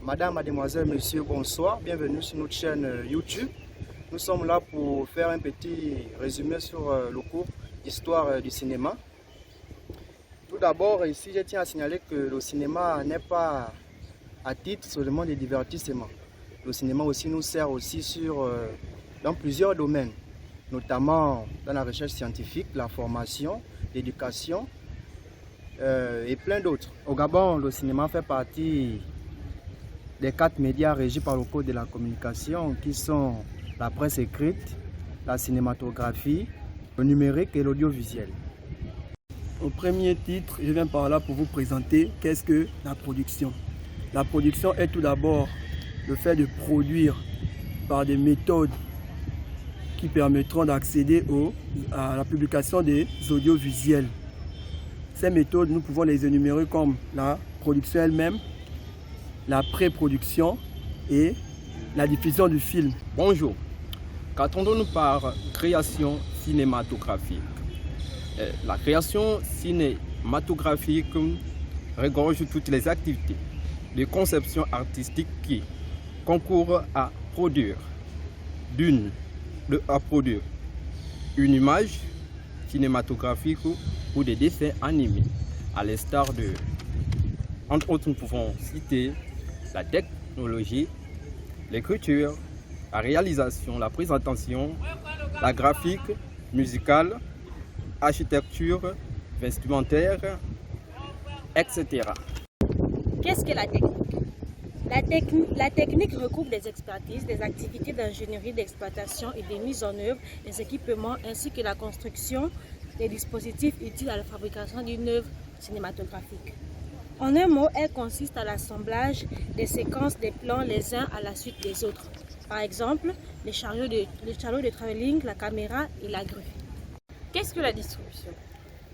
Madame, mademoiselle, monsieur, bonsoir. Bienvenue sur notre chaîne YouTube. Nous sommes là pour faire un petit résumé sur le cours Histoire du cinéma. Tout d'abord, ici, je tiens à signaler que le cinéma n'est pas à titre seulement de divertissement. Le cinéma aussi nous sert aussi dans plusieurs domaines, notamment dans la recherche scientifique, la formation, l'éducation et plein d'autres. Au Gabon, le cinéma fait partie des 4 médias régis par le Code de la communication qui sont la presse écrite, la cinématographie, le numérique et l'audiovisuel. Au premier titre, je viens par là pour vous présenter qu'est-ce que la production. La production est tout d'abord le fait de produire par des méthodes qui permettront d'accéder à la publication des audiovisuels. Ces méthodes, nous pouvons les énumérer comme la production elle-même, la pré-production et la diffusion du film. Bonjour, qu'entendons-nous par création cinématographique? La création cinématographique regorge toutes les activités de conception artistique qui concourent à produire une image cinématographique ou des dessins animés, à l'instar de, entre autres, nous pouvons citer la technologie, l'écriture, la réalisation, la présentation, la graphique, musicale, architecture, vestimentaire, etc. Qu'est-ce que la technique? La technique regroupe des expertises, des activités d'ingénierie, d'exploitation et de mise en œuvre des équipements ainsi que la construction des dispositifs utiles à la fabrication d'une œuvre cinématographique. En un mot, elle consiste à l'assemblage des séquences des plans les uns à la suite des autres. Par exemple, les chariots de travelling, la caméra et la grue. Qu'est-ce que la distribution?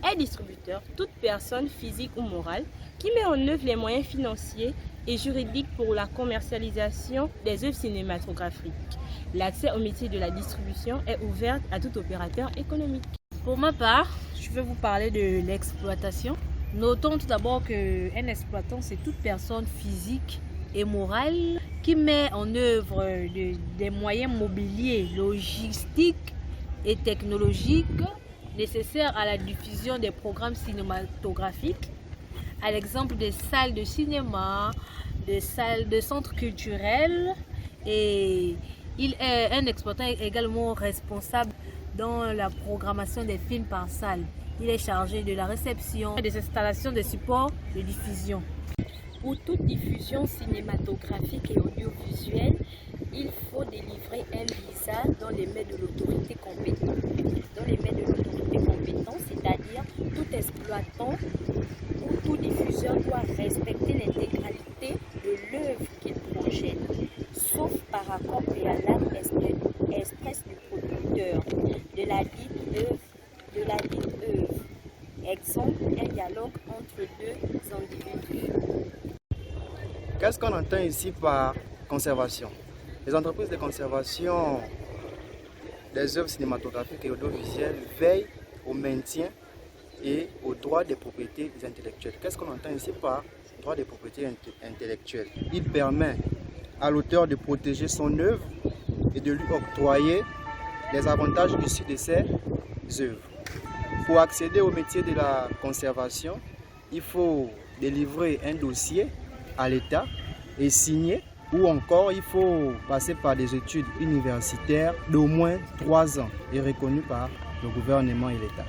Un distributeur, toute personne physique ou morale qui met en œuvre les moyens financiers et juridiques pour la commercialisation des œuvres cinématographiques. L'accès au métier de la distribution est ouvert à tout opérateur économique. Pour ma part, je vais vous parler de l'exploitation. Notons tout d'abord qu'un exploitant, c'est toute personne physique et morale qui met en œuvre des moyens mobiliers, logistiques et technologiques nécessaires à la diffusion des programmes cinématographiques, à l'exemple des salles de cinéma, des salles de centres culturels. Et un exploitant est également responsable dans la programmation des films par salle. Il est chargé de la réception et des installations de supports de diffusion. Pour toute diffusion cinématographique et audiovisuelle, il faut délivrer un visa dans les mains de l'autorité compétente. Dans les mains de l'autorité compétente, c'est-à-dire tout exploitant ou tout diffuseur doit respecter l'intégralité de l'œuvre qu'il projette, sauf par accord préalable express du producteur de la dite œuvre. Exemple, un dialogue entre deux individus. Qu'est-ce qu'on entend ici par conservation? Les entreprises de conservation des œuvres cinématographiques et audiovisuelles veillent au maintien et au droit des propriétés intellectuelles. Qu'est-ce qu'on entend ici par droit des propriétés intellectuelles? Il permet à l'auteur de protéger son œuvre et de lui octroyer les avantages issus de ses œuvres. Pour accéder au métier de la conservation, il faut délivrer un dossier à l'État et signer, ou encore il faut passer par des études universitaires d'au moins 3 ans et reconnues par le gouvernement et l'État.